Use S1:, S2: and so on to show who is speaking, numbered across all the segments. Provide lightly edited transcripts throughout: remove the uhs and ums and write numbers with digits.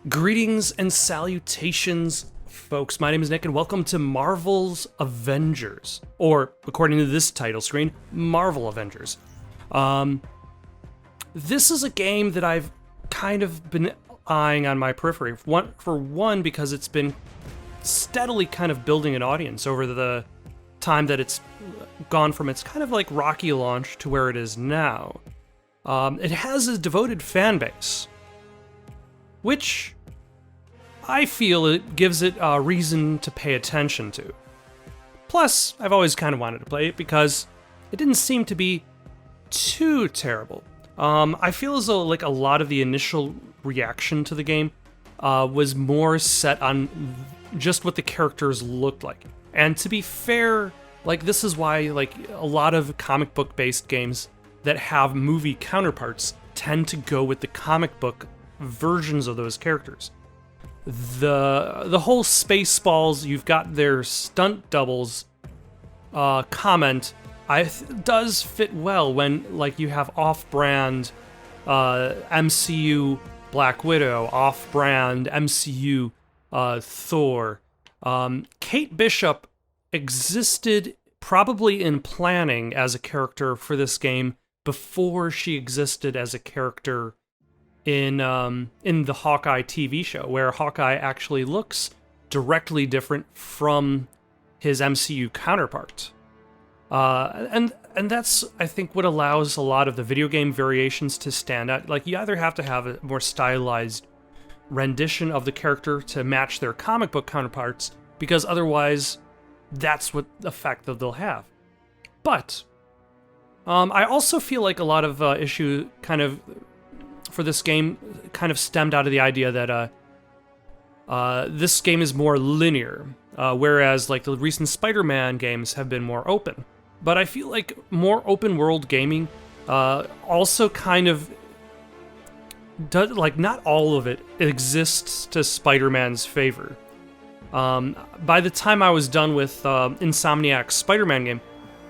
S1: Greetings and salutations, folks. My name is Nick, and welcome to Marvel's Avengers, or, according to this title screen, Marvel Avengers. This is a game that I've kind of been eyeing on my periphery. For one, because it's been steadily kind of building an audience over the time that it's gone from its kind of like rocky launch to where it is now. It has a devoted fan base, which I feel it gives it a reason to pay attention to. Plus, I've always kind of wanted to play it because it didn't seem to be too terrible. I feel as though like a lot of the initial reaction to the game was more set on just what the characters looked like. And to be fair, like this is why like a lot of comic book based games that have movie counterparts tend to go with the comic book versions of those characters. The whole Spaceballs, you've got their stunt doubles comment does fit well when like you have off-brand MCU Black Widow, off-brand MCU Thor. Kate Bishop existed probably in planning as a character for this game before she existed as a character in the Hawkeye TV show, where Hawkeye actually looks directly different from his MCU counterpart. And that's, I think, what allows a lot of the video game variations to stand out. Like, you either have to have a more stylized rendition of the character to match their comic book counterparts, because otherwise, that's what effect that they'll have. But I also feel like a lot of issue kind of for this game kind of stemmed out of the idea that this game is more linear, whereas like the recent Spider-Man games have been more open. But I feel like more open world gaming also kind of does, like, not all of it exists to Spider-Man's favor. By the time I was done with Insomniac's Spider-Man game,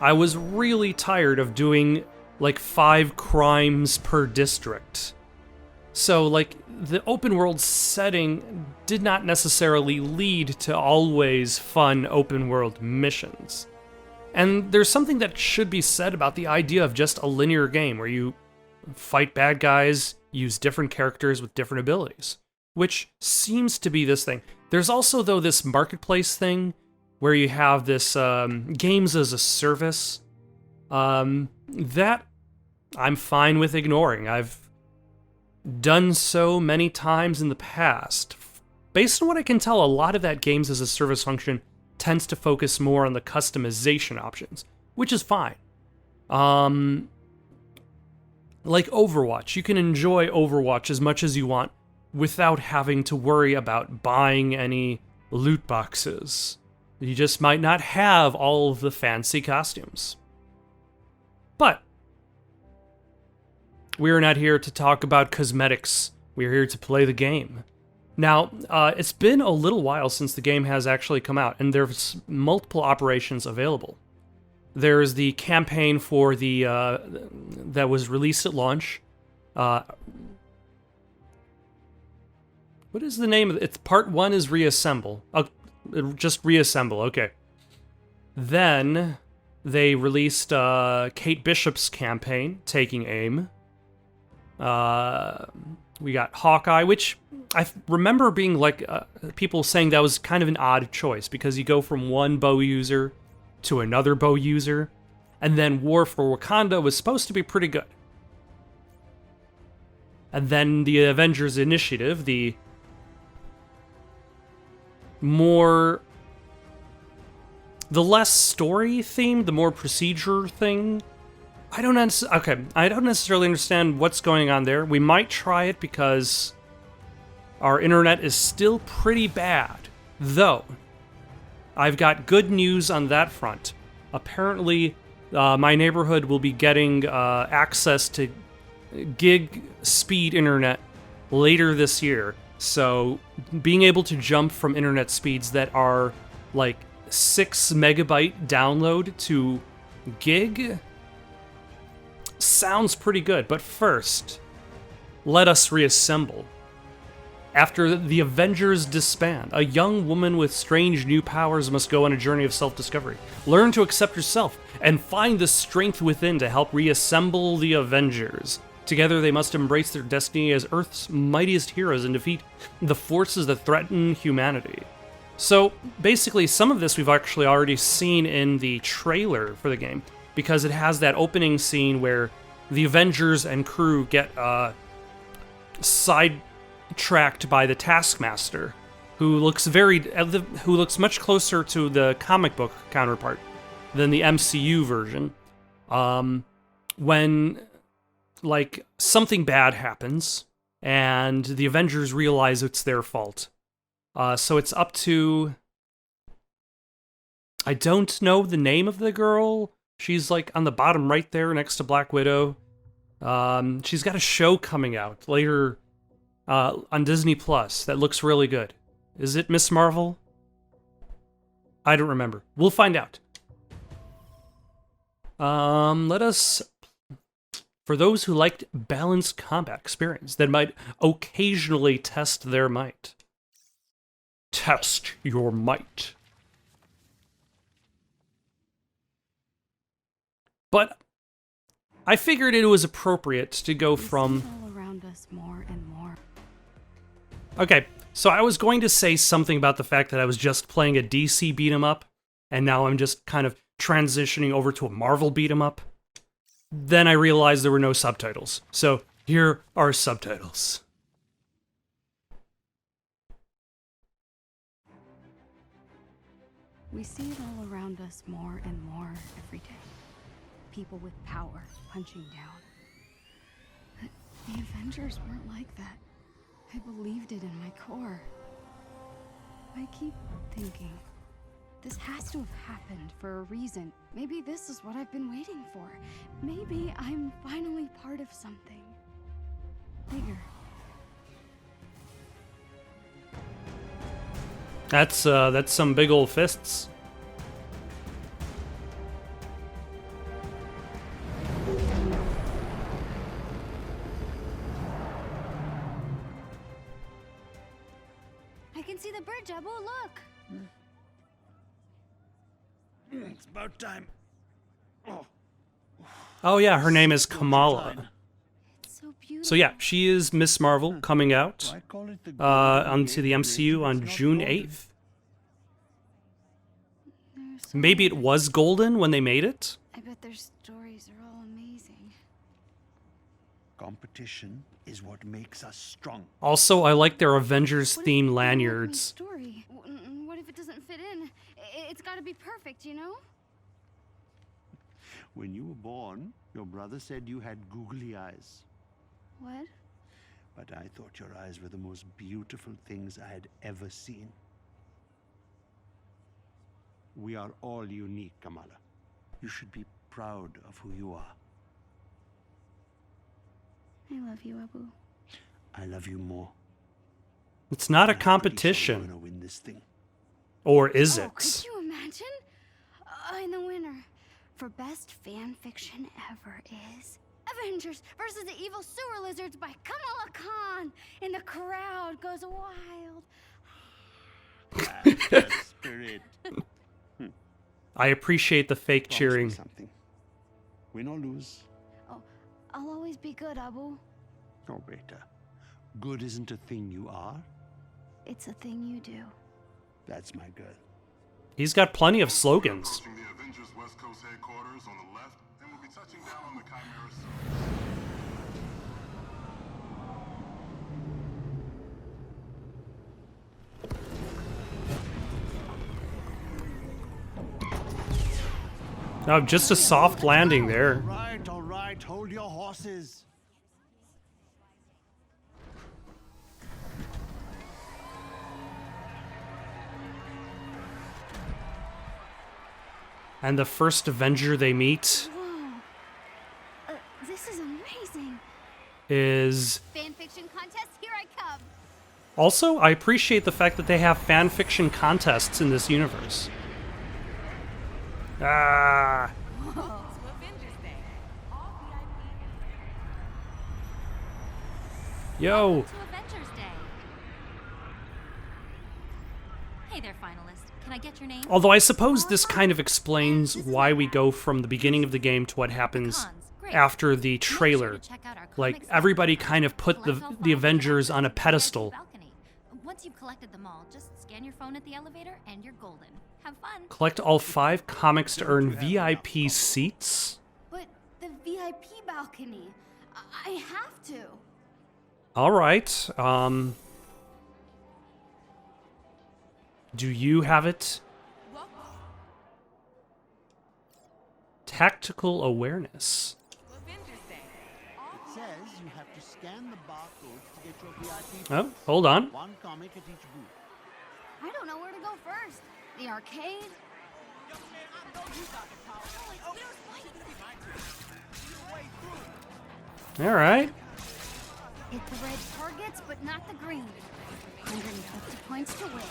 S1: I was really tired of doing like 5 crimes per district. So, like, the open world setting did not necessarily lead to always fun open world missions. And there's something that should be said about the idea of just a linear game where you fight bad guys, use different characters with different abilities, which seems to be this thing. There's also, though, this marketplace thing where you have this games as a service that I'm fine with ignoring. I've done so many times in the past. Based on what I can tell, a lot of that games as a service function tends to focus more on the customization options, which is fine. Like Overwatch, you can enjoy Overwatch as much as you want without having to worry about buying any loot boxes. You just might not have all of the fancy costumes. But we're not here to talk about cosmetics. We're here to play the game. Now, it's been a little while since the game has actually come out, and there's multiple operations available. There's the campaign for the that was released at launch. What is the name of it? It's part 1 is Reassemble. Just Reassemble, okay. Then they released Kate Bishop's campaign, Taking Aim. We got Hawkeye, which I remember being like people saying that was kind of an odd choice because you go from one bow user to another bow user, and then War for Wakanda was supposed to be pretty good. And then the Avengers Initiative, the less story themed, the more procedure thing. I don't necessarily understand what's going on there. We might try it because our internet is still pretty bad. Though, I've got good news on that front. Apparently, my neighborhood will be getting access to gig speed internet later this year. So, being able to jump from internet speeds that are like 6 megabyte download to gig sounds pretty good, but first, let us reassemble. After the Avengers disband, a young woman with strange new powers must go on a journey of self-discovery, learn to accept herself, and find the strength within to help reassemble the Avengers. Together, they must embrace their destiny as Earth's mightiest heroes and defeat the forces that threaten humanity. So, basically, some of this we've actually already seen in the trailer for the game, because it has that opening scene where the Avengers and crew get sidetracked by the Taskmaster, who looks much closer to the comic book counterpart than the MCU version. When like something bad happens and the Avengers realize it's their fault. So it's up to, I don't know the name of the girl. She's like on the bottom right there next to Black Widow. She's got a show coming out later on Disney Plus that looks really good. Is it Miss Marvel? I don't remember. We'll find out. Let us, for those who liked balanced combat experience that might occasionally test their might. Test your might. But I figured it was appropriate to go from
S2: all around us more and more.
S1: Okay, so I was going to say something about the fact that I was just playing a DC beat 'em up, and now I'm just kind of transitioning over to a Marvel beat 'em up. Then I realized there were no subtitles. So here are subtitles.
S2: We see it all around us more and more every day. People with power punching down. But the Avengers weren't like that. I believed it in my core. I keep thinking, this has to have happened for a reason. Maybe this is what I've been waiting for. Maybe I'm finally part of something bigger.
S1: That's some big old fists.
S2: I can see the bird, Jabu, look!
S3: It's about time.
S1: Oh yeah, her name is Kamala.
S2: It's so beautiful.
S1: So yeah, she is Miss Marvel coming out onto the MCU on June 8th. Maybe it was golden when they made it?
S2: I bet their stories are all amazing.
S3: Competition is what makes us strong.
S1: Also, I like their Avengers
S2: What if
S1: theme
S2: I don't like my
S1: lanyards.
S2: story? What if it doesn't fit in? It's got to be perfect, you know?
S3: When you were born, your brother said you had googly eyes.
S2: What?
S3: But I thought your eyes were the most beautiful things I had ever seen. We are all unique, Kamala. You should be proud of who you are.
S2: I love you, Abu.
S3: I love you more.
S1: It's not a
S3: I'm pretty sure we're
S1: competition.
S3: gonna win this thing.
S1: Or is
S2: Oh,
S1: it?
S2: could you imagine? And the winner for best fan fiction ever is Avengers versus the Evil Sewer Lizards by Kamala Khan. And the crowd goes wild.
S3: That's the spirit.
S1: I appreciate the fake
S3: Promise me
S1: cheering.
S3: something. Win or lose.
S2: Oh, I'll always be good, Abu.
S3: Oh, Beta. Good isn't a thing you are.
S2: It's a thing you do.
S3: That's my girl.
S1: He's got plenty of slogans.
S4: Approaching the Avengers West Coast headquarters on the left, and we'll be touching down on the Chimera soon.
S1: Oh, just a soft landing there.
S3: All right, hold your horses.
S1: And the first Avenger they meet
S2: Whoa. This is amazing.
S1: is...
S2: Fanfiction contest, here I come.
S1: Also, I appreciate the fact that they have fanfiction contests in this universe. Ah... Yo,
S2: To Avengers Day.
S5: Hey there, finalist. Can I get your name?
S1: Although I suppose this kind of explains why we go from the beginning of the game to what happens after the trailer. Like, everybody kind of put the Avengers on a pedestal.
S5: Once you've collected them all, just scan your phone at the elevator and you're golden. Have fun.
S1: Collect all 5 comics to earn VIP seats?
S2: But the VIP balcony, I have to.
S1: Alright, do you have it? Tactical awareness.
S6: It says you have to scan the barcodes to get your VIP.
S1: Oh, hold on.
S6: One comic at each booth.
S2: I don't know where to go first. The arcade?
S1: Alright.
S2: Hit the red targets, but not the green. 150 points to win.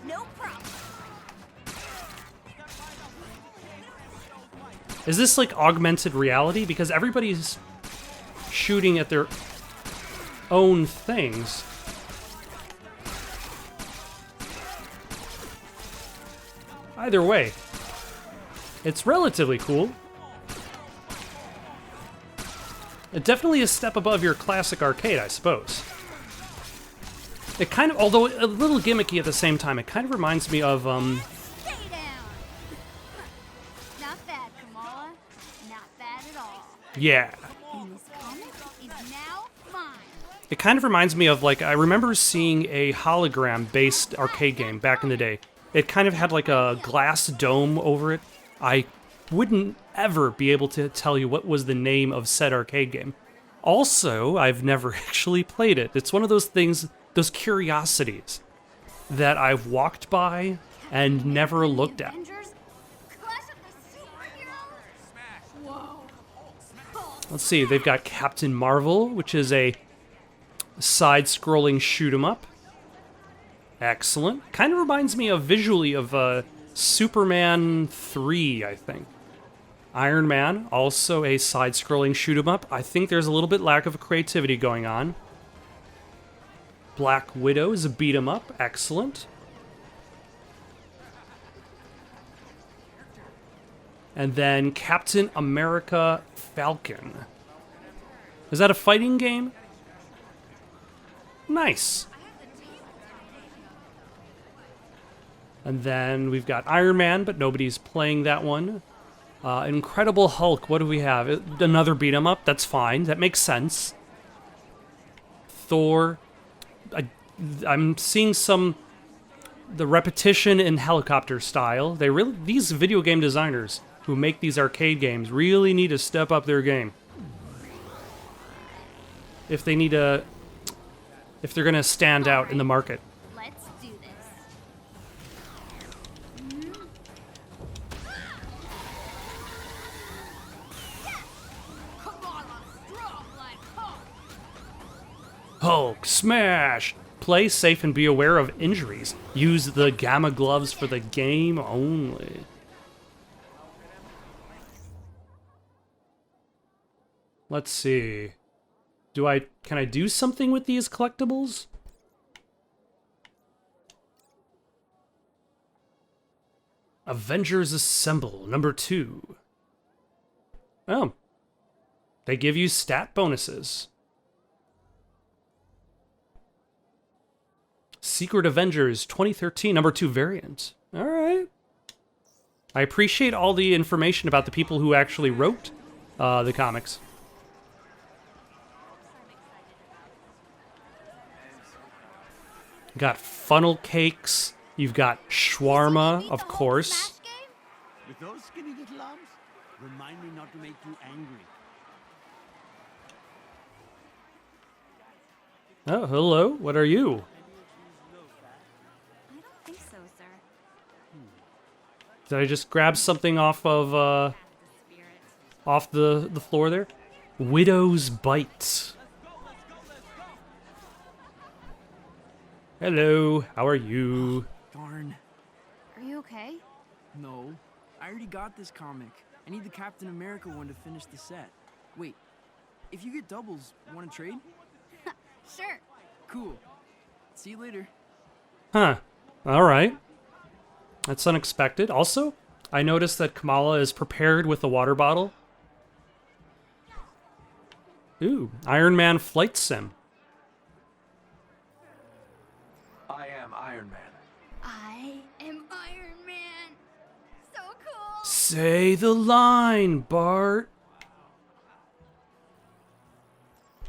S2: No problem.
S1: Is this like augmented reality? Because everybody's shooting at their own things. Either way, it's relatively cool. It definitely is a step above your classic arcade, I suppose. It kind of, although a little gimmicky at the same time, it kind of reminds me of,
S2: Stay down. Not bad, Kamala. Not bad at all.
S1: yeah.
S2: And this comic is now mine.
S1: It kind of reminds me of, like, I remember seeing a hologram-based arcade game back in the day. It kind of had, like, a glass dome over it. I wouldn't ever be able to tell you what was the name of said arcade game. Also, I've never actually played it. It's one of those things, those curiosities, that I've walked by and never looked at.
S2: Avengers? Clash of the superheroes? Whoa.
S1: Let's see, they've got Captain Marvel, which is a side-scrolling shoot-'em-up. Excellent. Kind of reminds me of visually of Superman 3, I think. Iron Man, also a side-scrolling shoot-'em-up. I think there's a little bit lack of creativity going on. Black Widow is a beat-'em-up. Excellent. And then Captain America Falcon. Is that a fighting game? Nice. And then we've got Iron Man, but nobody's playing that one. Incredible Hulk, what do we have? Another beat-em-up, that's fine, that makes sense. Thor. I'm seeing the repetition in helicopter style. These video game designers who make these arcade games really need to step up their game. If they're gonna stand out in the market.
S2: Let's do this.
S1: Hulk smash! Play safe and be aware of injuries. Use the gamma gloves for the game only. Let's see. Can I do something with these collectibles? Avengers Assemble, number 2. Oh. They give you stat bonuses. Secret Avengers 2013, number 2 variant. Alright. I appreciate all the information about the people who actually wrote the comics. Got funnel cakes. You've got shawarma, of course.
S6: With those skinny little arms, remind me not to make you angry.
S1: Oh, hello. What are you?
S2: I don't think so, sir.
S1: Did I just grab something off of off the floor there? Widow's Bite. Hello, how are you?
S7: Darn.
S2: Are you okay?
S7: No. I already got this comic. I need the Captain America one to finish the set. Wait. If you get doubles, want to trade?
S2: Sure.
S7: Cool. See you later.
S1: Huh. All right. That's unexpected. Also, I noticed that Kamala is prepared with a water bottle. Ooh, Iron Man flight sim.
S8: I am Iron Man.
S5: I am Iron Man. So cool.
S1: Say the line, Bart.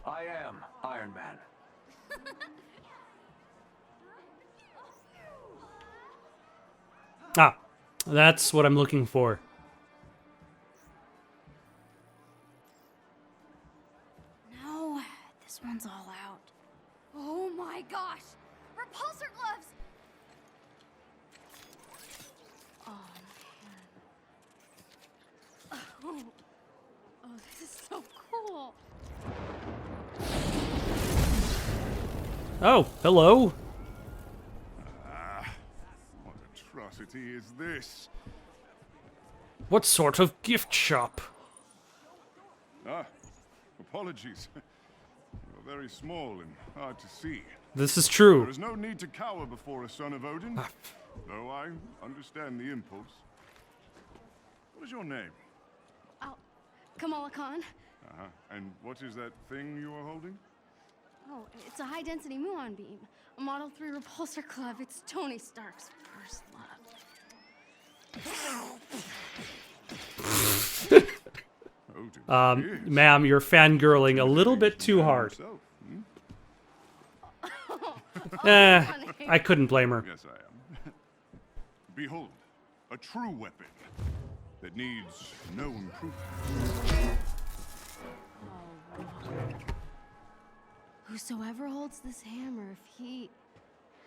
S8: I am Iron Man.
S1: Ah, that's what I'm looking for.
S2: No, this one's all out.
S5: Oh my gosh. Repulsor gloves.
S2: Oh, this is so cool.
S1: Oh, hello.
S4: What atrocity is this?
S1: What sort of gift shop?
S4: Ah, apologies. You're very small and hard to see.
S1: This is
S4: There
S1: true.
S4: is no need to cower before a son of Odin, though I understand the impulse. What is your name?
S2: Oh, Kamala Khan.
S4: Uh-huh. And what is that thing you are holding?
S2: Oh, it's a high-density muon beam. A Model 3 repulsor club. It's Tony Stark's first love.
S4: Odin. Yes.
S1: Ma'am, you're fangirling a little bit too hard.
S4: Himself, hmm?
S1: I couldn't blame her.
S4: Yes, I am. Behold, a true weapon that needs no improvement.
S2: Whosoever holds this hammer, if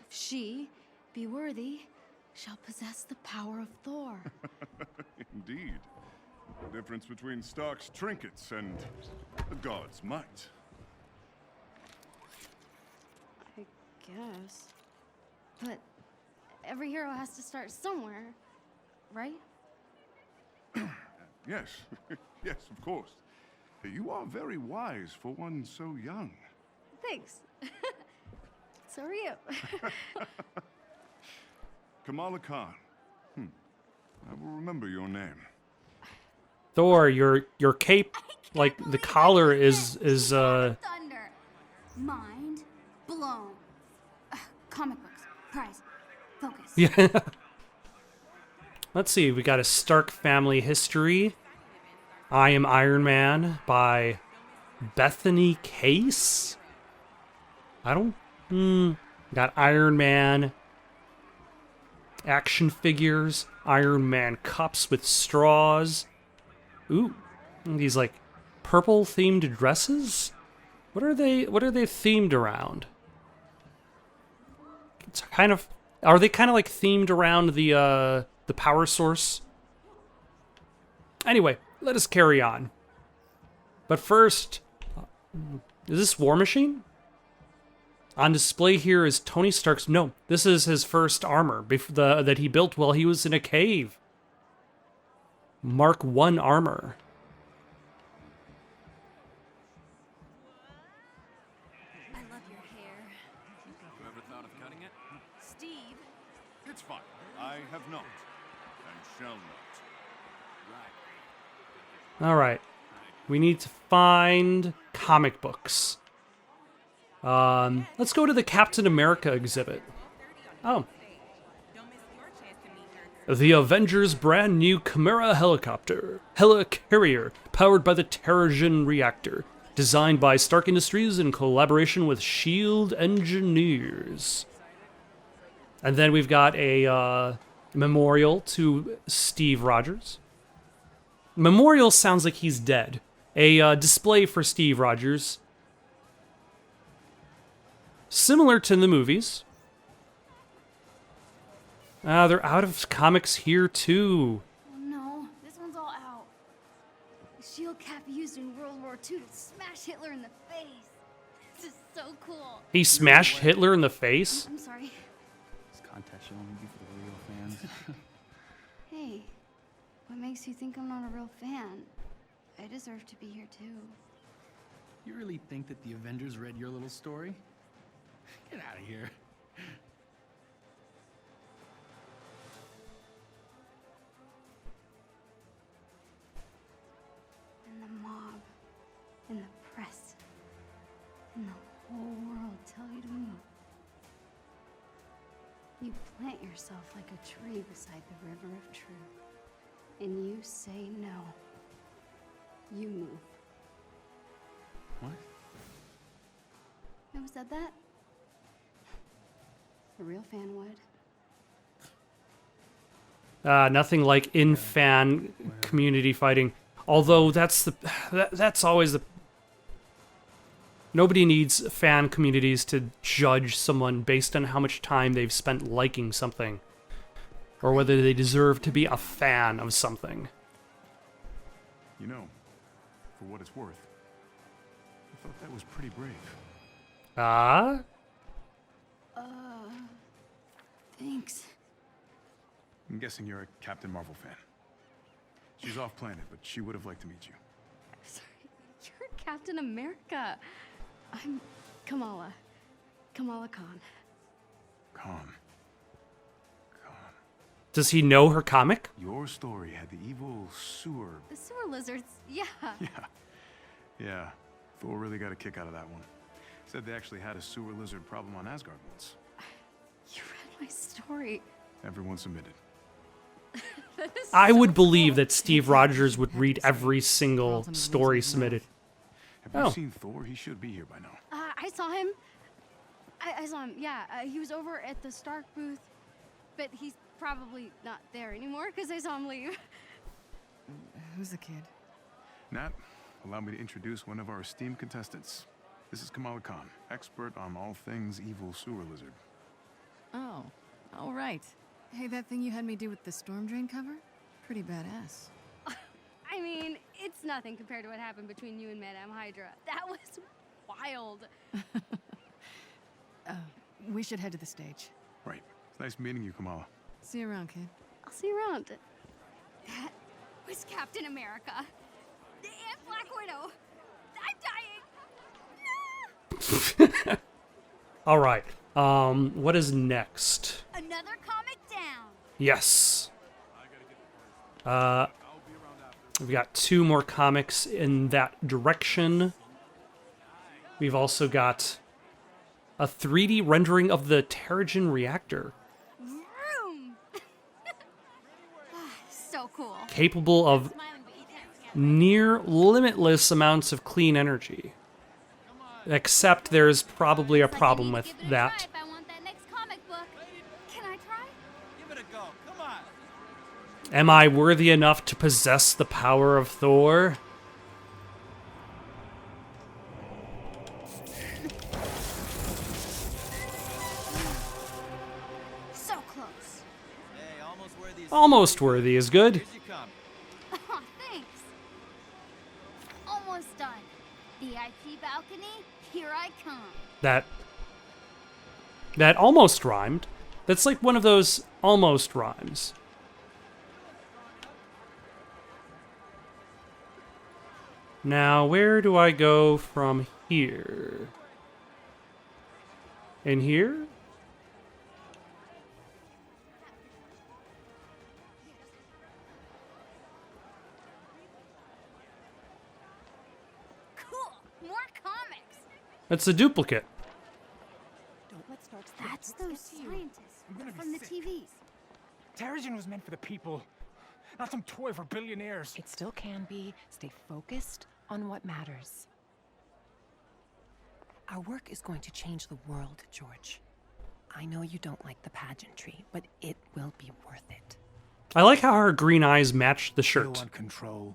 S2: she be worthy, shall possess the power of Thor.
S4: Indeed. The difference between Stark's trinkets and a god's might.
S2: I guess. But every hero has to start somewhere, right?
S4: Yes, yes, of course. You are very wise for one so young.
S2: Thanks. So are you.
S4: Kamala Khan. I will remember your name.
S1: Thor, your cape, like the collar is
S5: Thunder. Mind blown. Comic books. Prize. Focus.
S1: yeah. Let's see, we got a Stark family history. I Am Iron Man by Bethany Case. I don't got Iron Man action figures, Iron Man cups with straws. Ooh, these like purple themed dresses? What are they themed around? It's kind of, are they kind of like themed around the power source? Anyway, let us carry on. But first, is this War Machine? On display here is Tony Stark's... No, this is his first armor that he built while he was in a cave. Mark I armor.
S5: I love your hair.
S8: You ever thought of cutting it?
S5: Steve.
S4: It's fine. I have not, and shall not.
S8: Right.
S1: All right. We need to find comic books. Let's go to the Captain America exhibit. Oh. The Avengers' brand new Chimera helicopter. Helicarrier, powered by the Terrigen reactor. Designed by Stark Industries in collaboration with S.H.I.E.L.D. engineers. And then we've got a memorial to Steve Rogers. Memorial sounds like he's dead. A display for Steve Rogers. Similar to the movies. They're out of comics here too.
S2: Oh no, this one's all out. The shield cap used in World War II to smash Hitler in the face. This is so cool.
S1: He smashed Hitler in the face?
S2: I'm sorry.
S6: This contest should only be for the real fans.
S2: Hey, what makes you think I'm not a real fan? I deserve to be here too.
S6: You really think that the Avengers read your little story? Get out of here.
S2: You plant yourself like a tree beside the river of truth, and you say no. You move.
S9: What?
S2: Who said that? A real fan would.
S1: Nothing like in-fan community fighting. Although that's always the... Nobody needs fan communities to judge someone based on how much time they've spent liking something. Or whether they deserve to be a fan of something.
S4: You know, for what it's worth, I thought that was pretty brave.
S2: Thanks.
S4: I'm guessing you're a Captain Marvel fan. She's off planet, but she would have liked to meet you.
S2: Sorry, you're Captain America. I'm Kamala. Kamala Khan.
S4: Calm.
S1: Does he know her comic?
S4: Your story had the evil sewer.
S2: The sewer lizards, yeah.
S4: Yeah. Thor really got a kick out of that one. Said they actually had a sewer lizard problem on Asgard once.
S2: You read my story.
S4: Everyone submitted.
S1: I would believe that Steve Rogers would read every single story submitted.
S4: Have you seen Thor? He should be here by now.
S2: I saw him. I saw him, yeah. He was over at the Stark booth, but he's probably not there anymore because I saw him leave.
S7: Who's the kid?
S4: Nat, allow me to introduce one of our esteemed contestants. This is Kamala Khan, expert on all things evil sewer lizard.
S10: Oh, all right. Hey, that thing you had me do with the storm drain cover? Pretty badass.
S2: I mean, it's nothing compared to what happened between you and Madame Hydra. That was wild.
S10: We should head to the stage.
S4: Right. It's nice meeting you, Kamala.
S10: See you around, kid.
S2: I'll see you around. That was Captain America. And Black Widow. I'm dying.
S1: All right. What is next?
S5: Another comic down.
S1: Yes. We've got 2 more comics in that direction. We've also got a 3D rendering of the Terrigen reactor.
S5: Vroom. So cool.
S1: Capable of near limitless amounts of clean energy. Except there's probably a problem with that.
S5: I want that next comic book. Can I try?
S6: Give it a go. Come on.
S1: Am I worthy enough to possess the power of Thor?
S5: So close.
S6: Hey, almost worthy.
S1: Almost worthy is good.
S6: Here's your comic.
S5: Oh, thanks. Almost done. VIP balcony, here I come.
S1: That almost rhymed. That's like one of those almost rhymes. Now, where do I go from here? In here?
S5: Cool. More comics.
S1: That's a duplicate.
S5: That's those scientists from the TVs.
S11: Terrigen was meant for the people, not some toy for billionaires.
S12: It still can be. Stay focused on what matters. Our work is going to change the world, George. I know you don't like the pageantry, but it will be worth it.
S1: I like how her green eyes match the
S11: Still
S1: shirt.
S11: want control,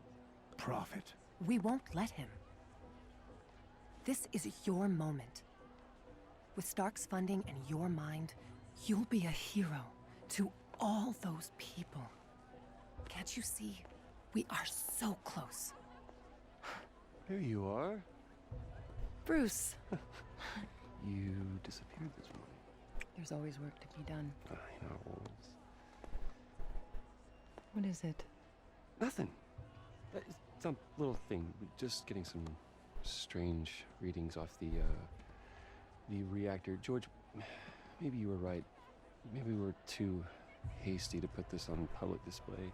S11: profit.
S12: We won't let him. This is your moment. With Stark's funding and your mind, you'll be a hero to all those people. Can't you see? We are so close.
S9: There you are.
S12: Bruce.
S9: You disappeared this morning.
S12: There's always work to be done.
S9: I know.
S12: What is it?
S9: Nothing. It's some little thing. We're just getting some strange readings off the reactor. George, maybe you were right. Maybe we were too hasty to put this on public display.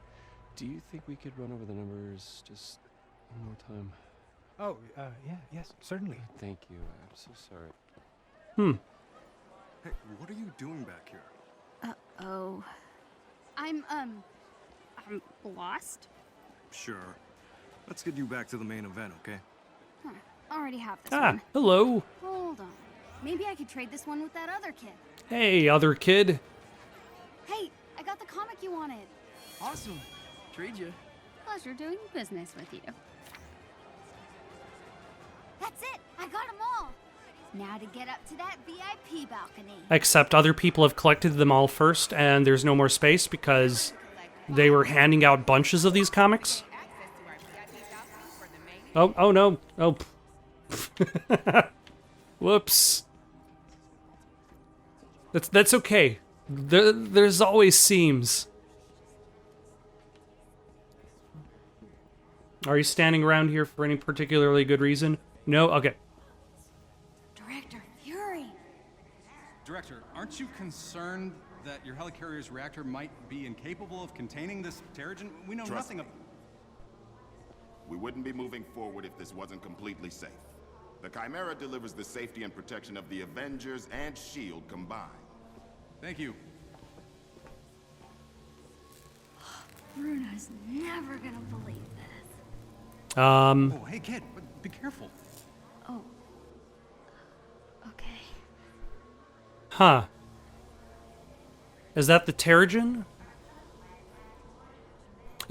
S9: Do you think we could run over the numbers just one more time?
S11: Oh, yes, certainly.
S9: Thank you. I'm so sorry.
S4: Hey, what are you doing back here?
S2: Oh. I'm lost?
S13: Sure. Let's get you back to the main event, okay?
S2: Huh. Already have this
S1: Ah,
S2: one.
S1: hello.
S2: Hold on. Maybe I could trade this one with that other kid.
S1: Hey, other kid.
S2: Hey, I got the comic you wanted.
S7: Awesome. Trade you.
S2: Pleasure doing business with you. That's it! I got them all! Now to get up to that VIP balcony.
S1: Except other people have collected them all first, and there's no more space because they were handing out bunches of these comics. Oh no. Oh. Whoops. That's okay. There's always seams. Are you standing around here for any particularly good reason? No? Okay.
S2: Director Fury.
S14: Director, aren't you concerned that your helicarrier's reactor might be incapable of containing this Terrigen? We know nothing of...
S15: We wouldn't be moving forward if this wasn't completely safe. The Chimera delivers the safety and protection of the Avengers and S.H.I.E.L.D. combined.
S14: Thank you.
S2: Bruno's never gonna believe this.
S14: Oh, hey kid, be careful.
S2: Oh. Okay.
S1: Huh. Is that the Terrigen?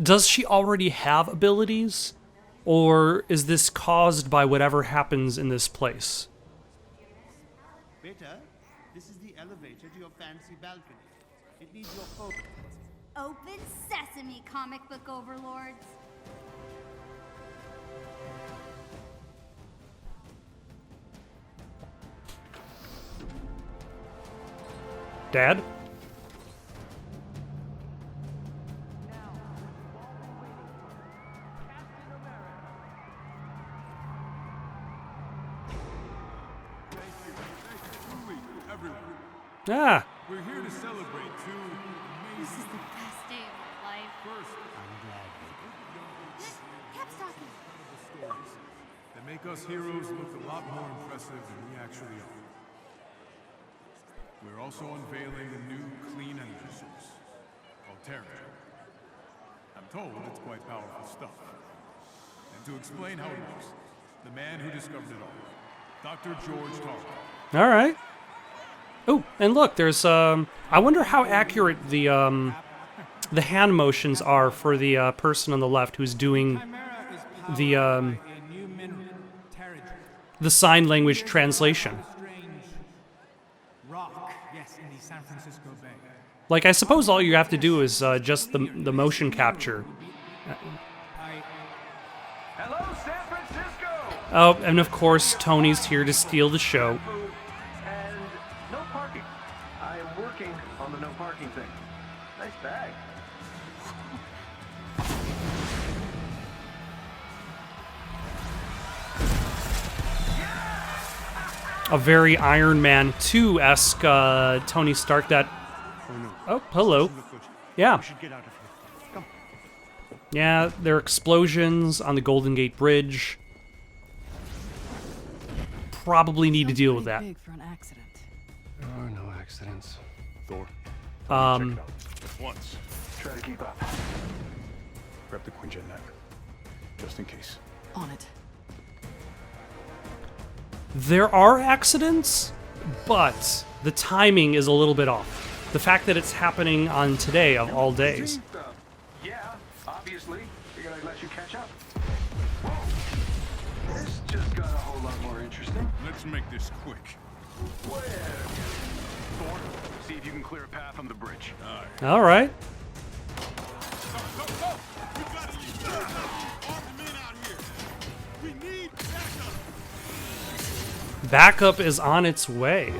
S1: Does she already have abilities? Or is this caused by whatever happens in this place?
S6: Beta, this is the elevator to your fancy balcony. It needs your phone.
S5: Open sesame, comic book overlords.
S1: Dad? Ah.
S16: We're here to celebrate two amazing...
S5: This is the best day of my life.
S16: First,
S6: I'm glad,
S5: Kept talking.
S16: stories that make us heroes look a lot more impressive than we actually are. We're also unveiling a new clean energy source called Terrigen. I'm told it's quite powerful stuff. And to explain how it works, the man who discovered it all, Dr. George Tarleton.
S1: All right. Oh, and look, there's I wonder how accurate the hand motions are for the person on the left who's doing the sign language translation. Like, I suppose all you have to do is just the motion capture.
S8: Hello, San Francisco!
S1: Oh, and of course, Tony's here to steal the show.
S8: And no parking. I am working on the no parking thing. Nice bag.
S1: A very Iron Man 2-esque Tony Stark that... Oh, hello. Yeah.
S3: We should get out of here. Come.
S1: Yeah, there are explosions on the Golden Gate Bridge. Probably need to deal with that.
S10: Big for an accident.
S9: There are no accidents.
S4: Thor, check
S1: Um,
S4: it out. Once.
S8: Try to keep up.
S4: Grab the Quinjet neck. Just in case.
S10: On it.
S1: there are accidents, but the timing is a little bit off. The fact that it's happening on today of all days.
S8: Yeah, obviously. We're gonna let you catch up. Whoa. This just got a whole lot more interesting.
S4: Let's make this quick.
S8: Where? Thor, see if you can clear a path on the bridge.
S1: All right. Backup is on its way.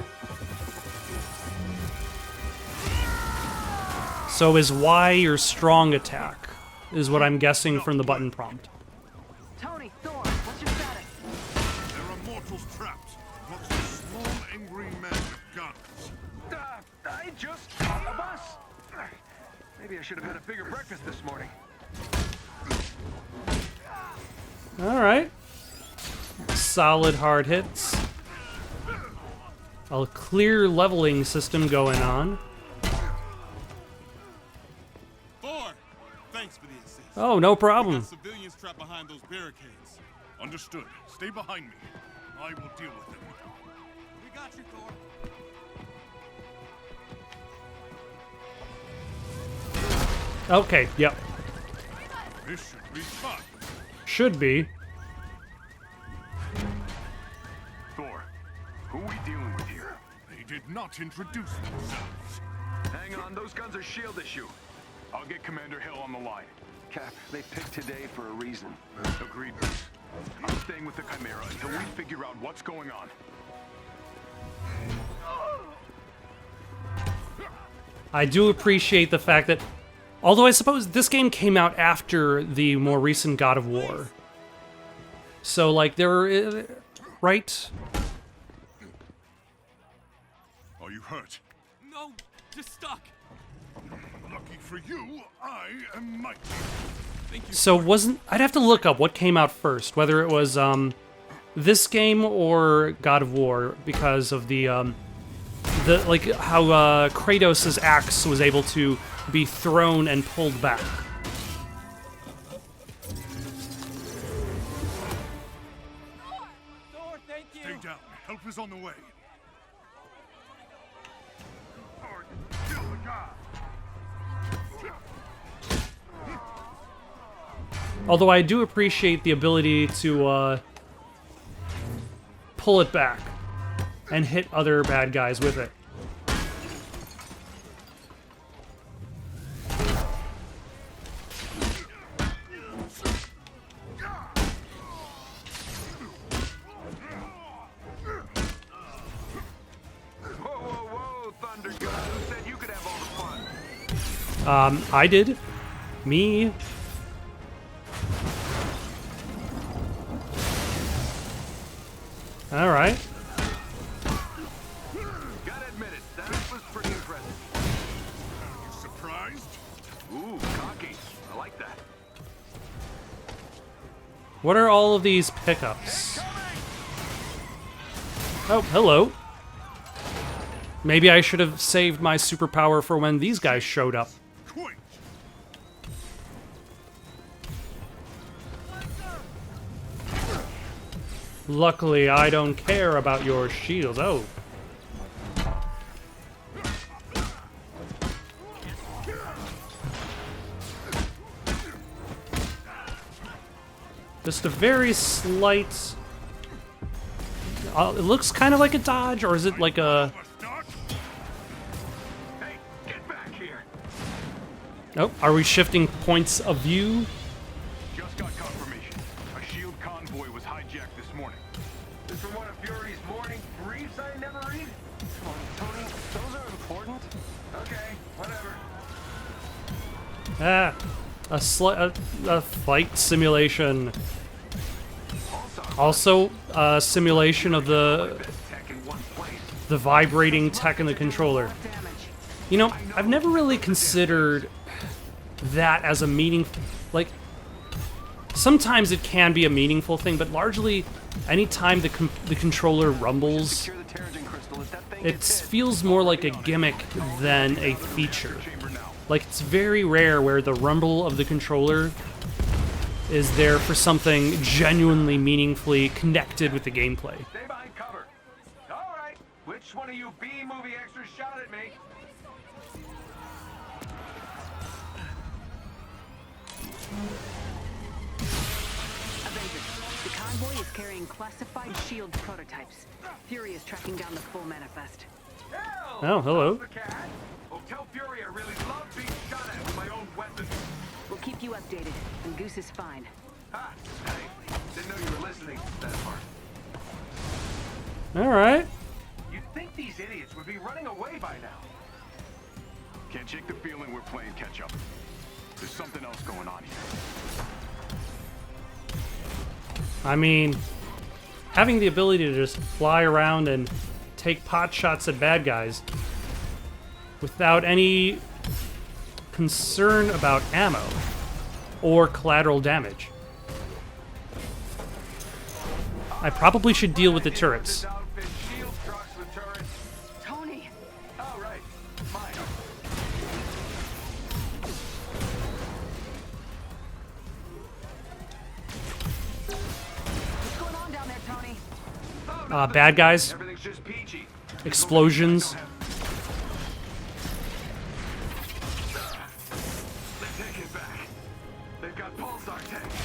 S1: So is Y your strong attack, is what I'm guessing from the button prompt.
S7: Tony, Thor, what's your status?
S4: There are mortals trapped. Lots of small, angry men with guns.
S8: I just caught a bus. Maybe I should have had a bigger breakfast this morning.
S1: All right. Solid hard hits. A clear leveling system going on. Oh, no problem.
S4: Civilians trapped behind those barricades. Understood. Stay behind me. I will deal with them.
S14: We got you, Thor.
S1: Okay, yep.
S4: This should be fun.
S1: Should be.
S4: Thor, who are we dealing with here? They did not introduce themselves.
S8: Hang on, those guns are shield issue.
S4: I'll get Commander Hill on the line.
S8: Cap, they picked today for a reason.
S4: Agreed, Bruce. I'm staying with the Chimera until we figure out what's going on.
S1: I do appreciate the fact that, although I suppose this game came out after the more recent God of War. So, like, there, right?
S4: Are you hurt?
S14: No, just stuck.
S4: Lucky for you, I am mighty.
S14: Thank you.
S1: So I'd have to look up what came out first, whether it was this game or God of War, because of the like how Kratos' axe was able to be thrown and pulled back.
S14: Thor, thank you.
S4: Stay down. Help is on the way. Or kill the god.
S1: Although I do appreciate the ability to pull it back and hit other bad guys with it.
S8: Whoa, Thunder God. Who said you could have all the fun?
S1: I did. Me. All right.
S8: Gotta admit it, that was pretty impressive.
S4: You surprised?
S8: Ooh, cocky. I like that.
S1: What are all of these pickups? Oh, hello. Maybe I should have saved my superpower for when these guys showed up.
S4: Quick.
S1: Luckily, I don't care about your shields. Oh. Just a very slight... it looks kind of like a dodge, or is it like a...
S8: Hey, get back here.
S1: Oh, are we shifting points of view?
S4: Just got confirmation. A shield convoy was hijacked this morning.
S8: This from one of Fury's morning briefs I never read? Come on, Tony, those are important. Okay, whatever.
S1: Ah, a flight simulation. Also, a simulation of the vibrating tech in the controller. You know, I've never really considered that as a meaningful... Like, sometimes it can be a meaningful thing, but largely, anytime the controller rumbles, it feels more like a gimmick than a feature. Like, it's very rare where the rumble of the controller is there for something genuinely meaningfully connected with the gameplay.
S8: Stay behind cover. All right, which one of you B-movie extras shot at me?
S17: Avengers, the convoy is carrying classified shield prototypes. Fury is tracking down the full manifest.
S1: Oh, hello.
S8: Oh, tell Fury I really love being shot at with my own weapons.
S17: We'll keep you updated, and Goose is fine.
S8: Ah, hey, didn't know you were listening to that part.
S1: Alright.
S8: You'd think these idiots would be running away by now.
S4: Can't shake the feeling we're playing catch-up. There's something else going on here.
S1: I mean, having the ability to just fly around and take pot shots at bad guys without any concern about ammo or collateral damage. I probably should deal with the turrets.
S17: Tony!
S8: Oh, right. Mine.
S1: bad guys,
S8: Everything's just peachy.
S1: explosions.
S8: They take it back. They've got pulsar tanks.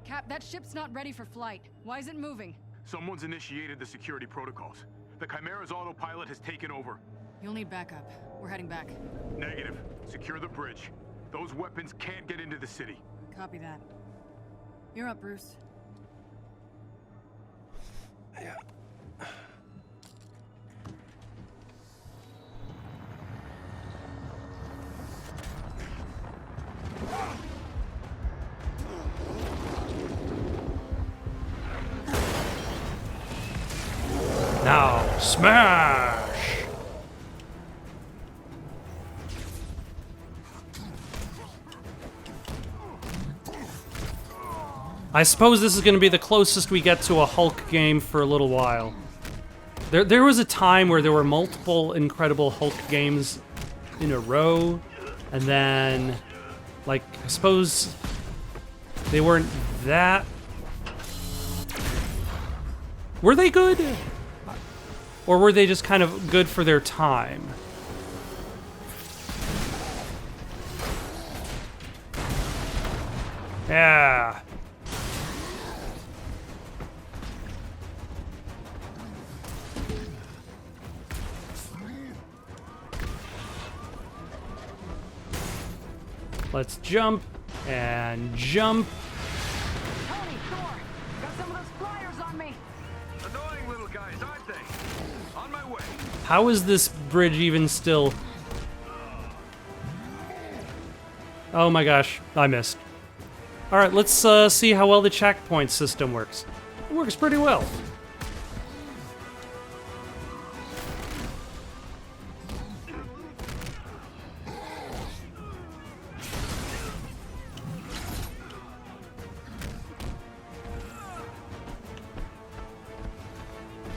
S10: Cap, that ship's not ready for flight. Why is it moving?
S11: Someone's initiated the security protocols. The Chimera's autopilot has taken over.
S10: You'll need backup. We're heading back.
S11: Negative. Secure the bridge. Those weapons can't get into the city.
S10: Copy that. You're up, Bruce.
S9: Yeah.
S1: Now, smash! I suppose this is going to be the closest we get to a Hulk game for a little while. There was a time where there were multiple Incredible Hulk games in a row, and then, like, I suppose they weren't that... Were they good? Or were they just kind of good for their time? Yeah. Let's jump and jump.
S17: Tony, Thor, got some of those flyers on me.
S8: Annoying little guys, aren't they? On my way.
S1: How is this bridge even still? Oh my gosh, I missed. Alright, let's see how well the checkpoint system works. It works pretty well.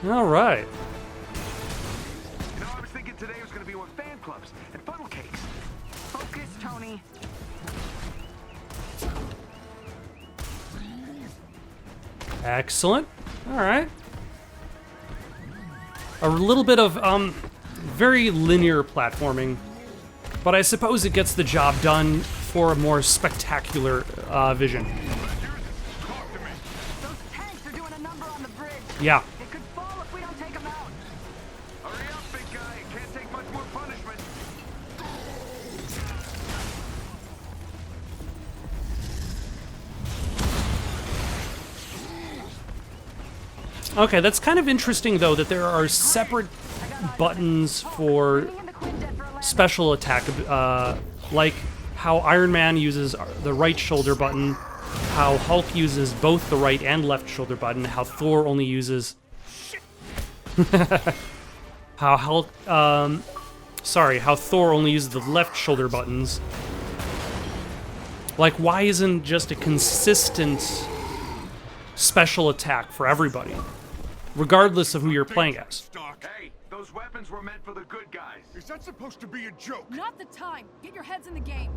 S1: Alright.
S8: You know, I was thinking today was going to be with fan clubs and funnel cakes.
S17: Focus, Tony.
S1: Excellent. Alright. A little bit of, very linear platforming, but I suppose it gets the job done for a more spectacular vision.
S17: Those tanks are doing a number on the bridge.
S1: Yeah.
S17: It could fall if we don't take them out.
S8: Hurry up, big guy. Can't take much more punishment.
S1: Okay, that's kind of interesting, though, that there are separate buttons for special attack, like how Iron Man uses the right shoulder button, how Hulk uses both the right and left shoulder button, how Thor only uses... how Thor only uses the left shoulder buttons. Like, why isn't just a consistent special attack for everybody, regardless of who you're playing as?
S8: Hey, those weapons were meant for the good guys.
S16: Is that supposed to be a joke?
S10: Not the time. Get your heads in the game.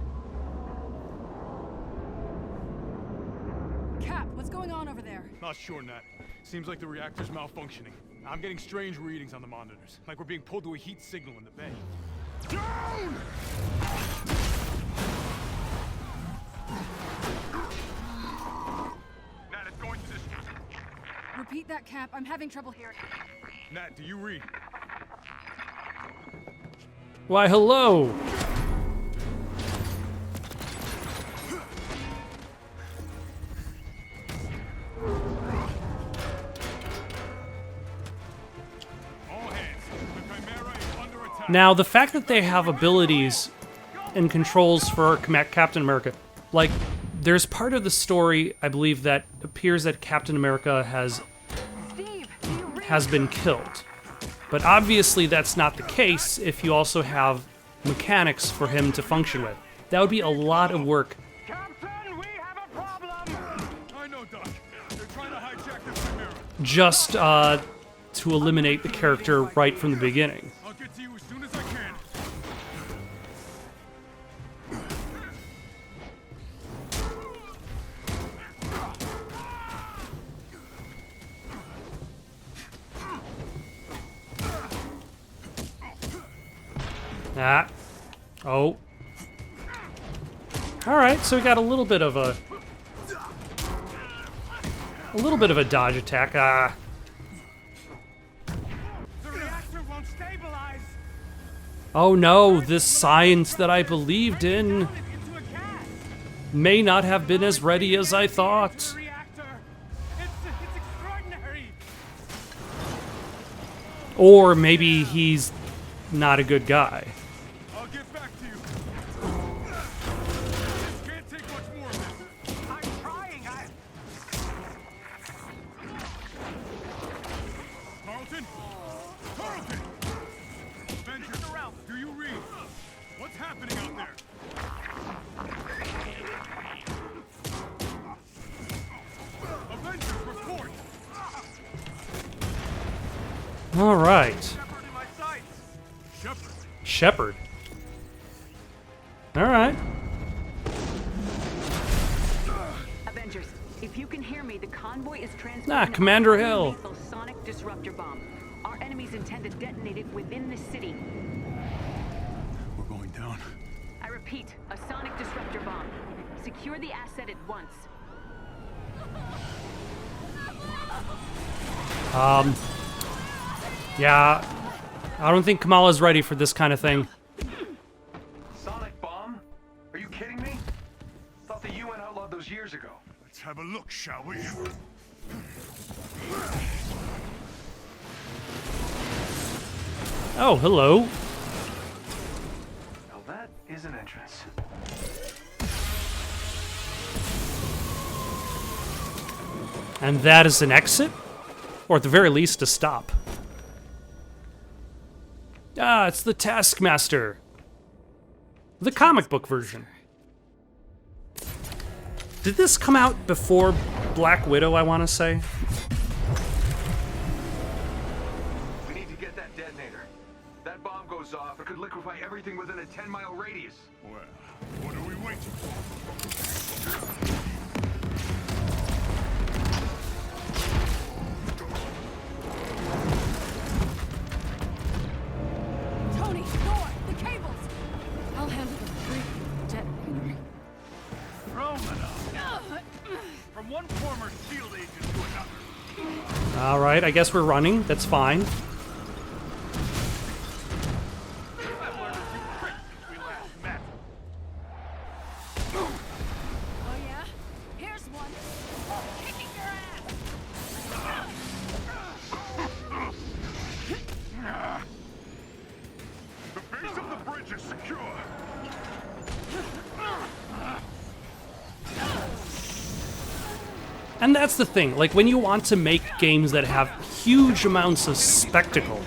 S10: Cap, what's going on over there?
S16: Not sure, Nat. Seems like the reactor's malfunctioning. I'm getting strange readings on the monitors, like we're being pulled to a heat signal in the bay. Down!
S8: Nat, it's going to this...
S10: Repeat that, Cap. I'm having trouble hearing.
S16: Nat, do you read?
S1: Why, hello! Now, the fact that they have abilities and controls for Captain America, like, there's part of the story, I believe, that appears that Captain America has been killed. But obviously that's not the case if you also have mechanics for him to function with. That would be a lot of work.
S16: I know, Doc. They're trying to hijack the Chimera.
S1: Just to eliminate the character right from the beginning.
S16: I'll get to you as soon as I can.
S1: Ah. Oh. Alright, so we got a little bit of a dodge attack. Ah.
S11: The reactor won't stabilize.
S1: Oh no, this science that I believed in may not have been as ready as I thought.
S11: It's extraordinary.
S1: Or maybe he's not a good guy.
S16: I'll get back to you. This can't take much more of this.
S11: I'm trying.
S16: Carlton? Carlton! Avengers, do you read? What's happening out there? Avengers, report!
S1: All right. Shepard. All right.
S17: Avengers, if you can hear me, the convoy is transferring
S1: Commander
S17: a
S1: Hill.
S17: lethal sonic disruptor bomb. Our enemies intend to detonate it within the city.
S16: We're going down.
S17: I repeat, a sonic disruptor bomb. Secure the asset at once.
S1: Yeah, I don't think Kamala's ready for this kind of thing.
S8: Sonic bomb? Are you kidding me? Thought the UN outlawed those years ago.
S16: Let's have a look, shall we?
S1: Oh, hello.
S8: Now that is an entrance.
S1: And that is an exit? Or at the very least, a stop. Ah, it's the Taskmaster. The comic book version. Did this come out before Black Widow, I want to say?
S8: We need to get that detonator. That bomb goes off, it could liquefy everything within a 10-mile radius.
S16: Well, what are we waiting for?
S10: Tony, Thor, the cables! I'll handle the freaking detonator.
S16: From one former SHIELD agent to another.
S1: All right, I guess we're running. That's fine.
S10: Oh yeah? Here's one. Kicking your ass!
S16: The base of the bridge is secure.
S1: And that's the thing, like when you want to make games that have huge amounts of spectacle,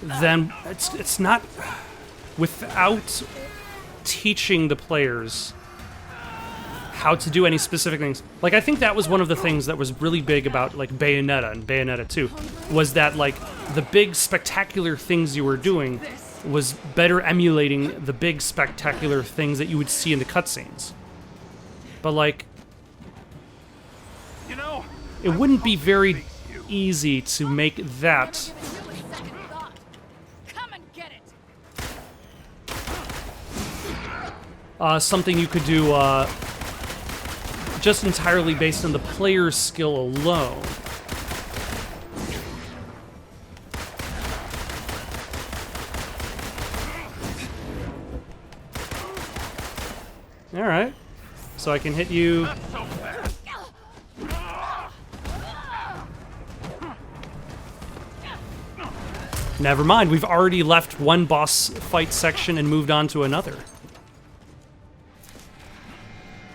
S1: then it's not without teaching the players how to do any specific things. Like I think that was one of the things that was really big about like Bayonetta and Bayonetta 2, was that like the big spectacular things you were doing was better emulating the big spectacular things that you would see in the cutscenes. But like, it wouldn't be very easy to make that something you could do just entirely based on the player's skill alone. All right, so I can hit you. Never mind, we've already left one boss fight section and moved on to another.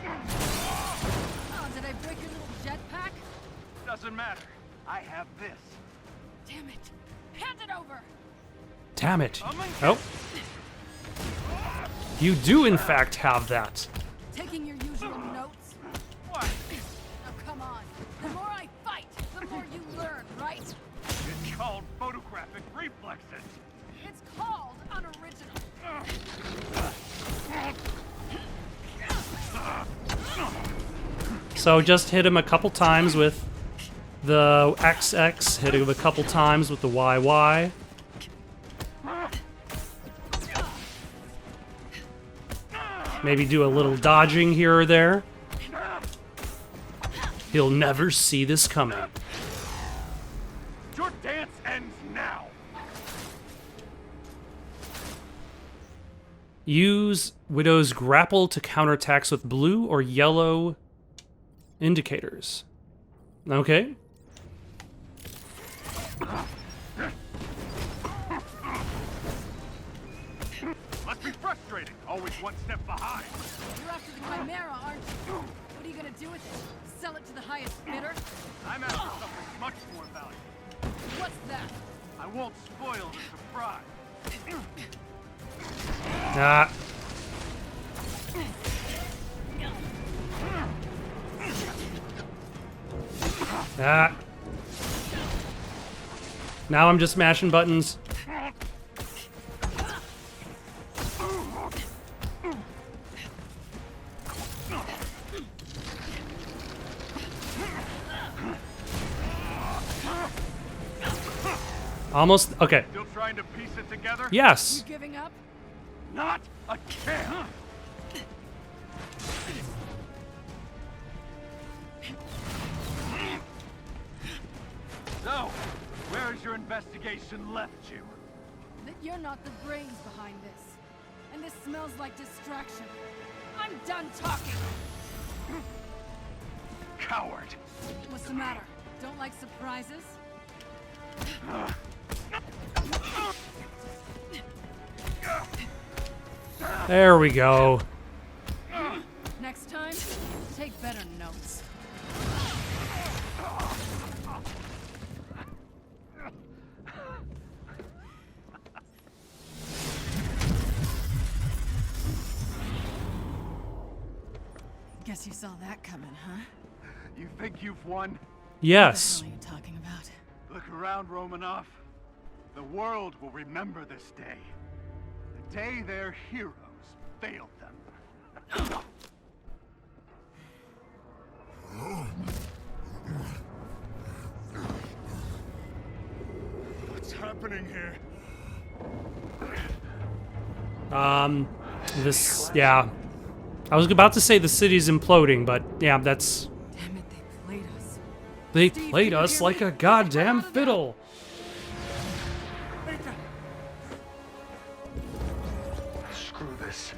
S10: Oh, did I break your little jetpack?
S8: Doesn't matter. I have this.
S10: Damn it. Hand it over.
S1: Damn it. Oh. You do, in fact, have that.
S10: Taking your usual notes? What? Oh, come on. The more I fight, the more you learn, right?
S8: It's called photographic reflexes.
S10: It's called unoriginal.
S1: So just hit him a couple times with the XX, hit him a couple times with the YY. Maybe do a little dodging here or there. He'll never see this coming.
S8: Your dance ends now.
S1: Use Widow's grapple to counterattacks with blue or yellow indicators. Okay.
S8: Must be frustrating. Always one step behind.
S10: You're after the Chimera, aren't you? What are you gonna do with it? Sell it to the highest bidder?
S8: I'm after something much more valuable.
S10: What's that?
S8: I won't spoil the surprise.
S1: Ah. Ah. Now I'm just mashing buttons. Almost, okay.
S8: Still trying to piece it together?
S1: Yes.
S10: You giving up?
S8: Not a chance. So, where has your investigation left you?
S10: That you're not the brains behind this. And this smells like distraction. I'm done talking!
S8: Coward!
S10: What's the matter? Don't like surprises?
S1: There we go.
S10: Next time, take better notes. Guess you saw that coming, huh?
S8: You think you've won?
S1: Yes.
S10: What the hell are you talking about?
S8: Look around, Romanoff. The world will remember this day. The day their heroes failed them. What's happening here?
S1: This, yeah. I was about to say the city's imploding, but yeah, that's...
S10: Damn it, they played us.
S1: They played us like a goddamn fiddle.
S8: Screw this.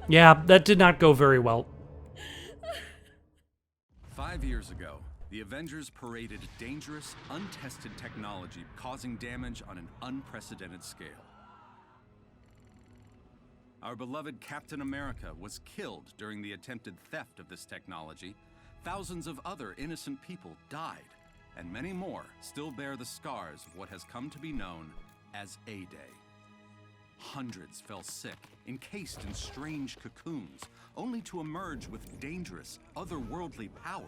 S1: Yeah, that did not go very well.
S14: 5 years ago, the Avengers paraded dangerous, untested technology causing damage on an unprecedented scale. Our beloved Captain America was killed during the attempted theft of this technology. Thousands of other innocent people died, and many more still bear the scars of what has come to be known as A-Day. Hundreds fell sick, encased in strange cocoons, only to emerge with dangerous, otherworldly powers.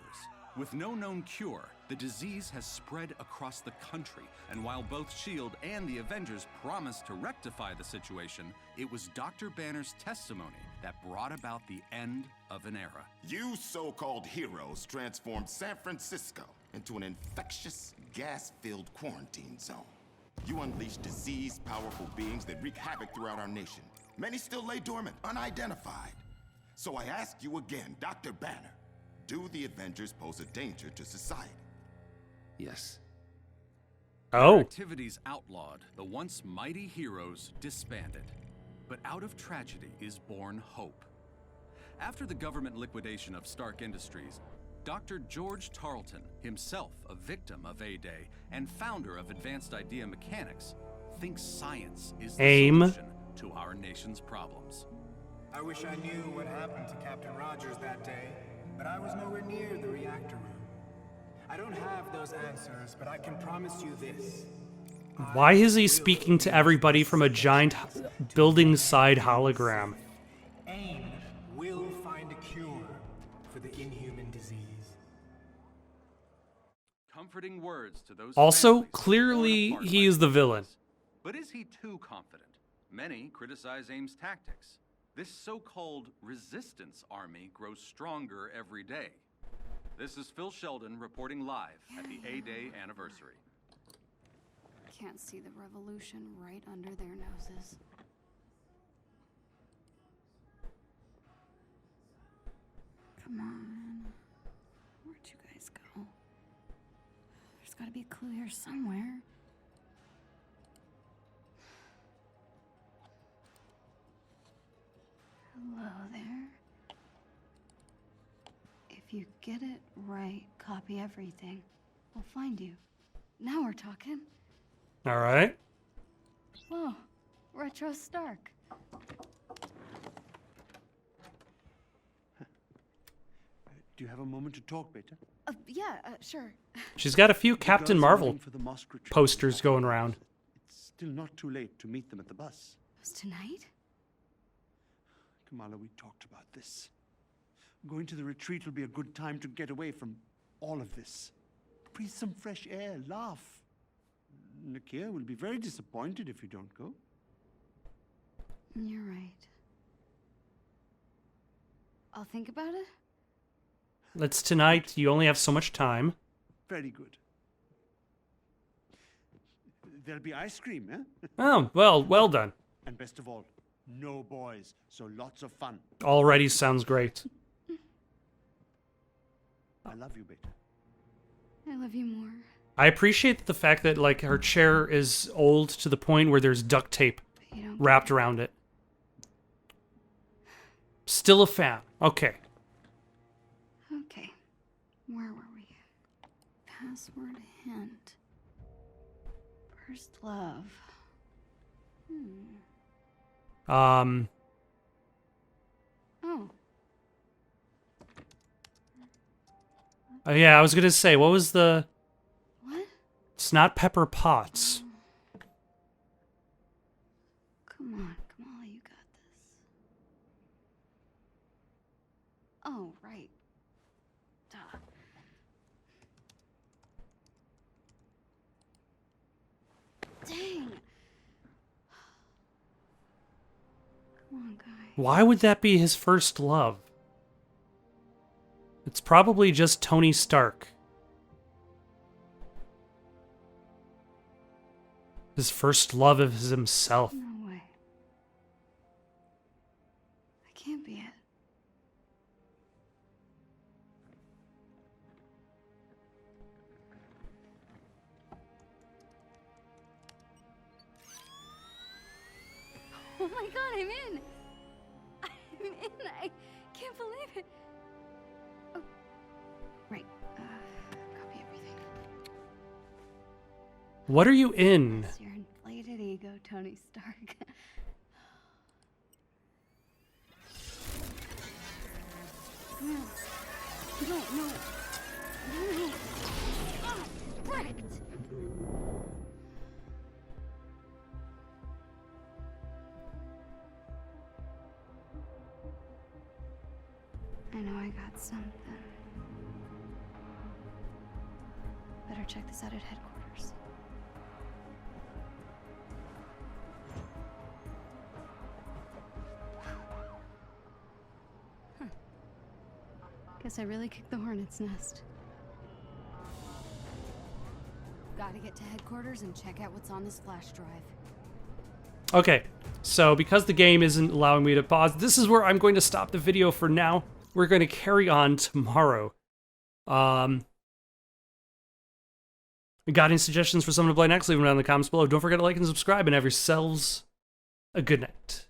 S14: With no known cure, the disease has spread across the country, and while both S.H.I.E.L.D. and the Avengers promised to rectify the situation, it was Dr. Banner's testimony that brought about the end of an era.
S15: You so-called heroes transformed San Francisco into an infectious, gas-filled quarantine zone. You unleashed diseased, powerful beings that wreak havoc throughout our nation. Many still lay dormant, unidentified. So I ask you again, Dr. Banner, do the Avengers pose a danger to society?
S9: Yes.
S1: Oh.
S14: Their activities outlawed, the once mighty heroes disbanded. But out of tragedy is born hope. After the government liquidation of Stark Industries, Dr. George Tarleton, himself a victim of A-Day and founder of Advanced Idea Mechanics, thinks science is the solution to our nation's problems.
S11: I wish I knew what happened to Captain Rogers that day, but I was nowhere near the reactor room. I don't have those answers, but I can promise you this.
S1: Why is he speaking to everybody from a giant building side hologram?
S11: AIM will find a cure for the inhuman disease.
S14: comforting words to those
S1: Also,
S14: families
S1: clearly,
S14: torn apart
S1: he
S14: by
S1: is the villain.
S14: But is he too confident? Many criticize AIM's tactics. This so-called resistance army grows stronger every day. This is Phil Sheldon reporting live at the A-Day anniversary.
S2: Can't see the revolution right under their noses. Come on. Where'd you guys go? There's gotta be a clue here somewhere. Hello there. If you get it right, copy everything. I'll find you. Now we're talking.
S1: All right.
S2: Whoa, Retro Stark.
S3: Do you have a moment to talk, Beta?
S2: Yeah, sure.
S1: She's got a few Captain
S3: girls are
S1: Marvel
S3: looking for the mosque retreat.
S1: posters going around.
S3: It's still not too late to meet them at the bus.
S2: It's tonight?
S3: Kamala, we talked about this. Going to the retreat will be a good time to get away from all of this. Breathe some fresh air, laugh. Nakia will be very disappointed if you don't go.
S2: You're right. I'll think about it.
S1: It's tonight. You only have so much time.
S3: Very good. There'll be ice cream, eh?
S1: Oh, well done.
S3: And best of all, no boys, so lots of fun.
S1: Already sounds great.
S3: I love you, Beta.
S2: I love you more.
S1: I appreciate the fact that, like, her chair is old to the point where there's duct tape wrapped around it. Still a fan. Okay.
S2: Okay. Where were we? Password hint. First love.
S1: Um.
S2: Oh.
S1: Yeah, I was gonna say, what was the...
S2: What?
S1: It's not Pepper Potts.
S2: Come on, Kamala, you got this. Oh, right. Duh. Dang. Come on, guys.
S1: Why would that be his first love? It's probably just Tony Stark. His first love of himself.
S2: No way. That can't be it. Oh my god, I'm in! I'm in! I can't believe it! Oh, right. Copy everything.
S1: What are you in?
S2: It's your inflated ego, Tony Stark. No. No, no. No. Oh, bricked! I know I got something. Better check this out at headquarters. Huh. Guess I really kicked the hornet's nest. Gotta get to headquarters and check out what's on this flash drive.
S1: Okay, so because the game isn't allowing me to pause, this is where I'm going to stop the video for now. We're going to carry on tomorrow. Got any suggestions for someone to play next? Leave them down in the comments below. Don't forget to like and subscribe, and have yourselves a good night.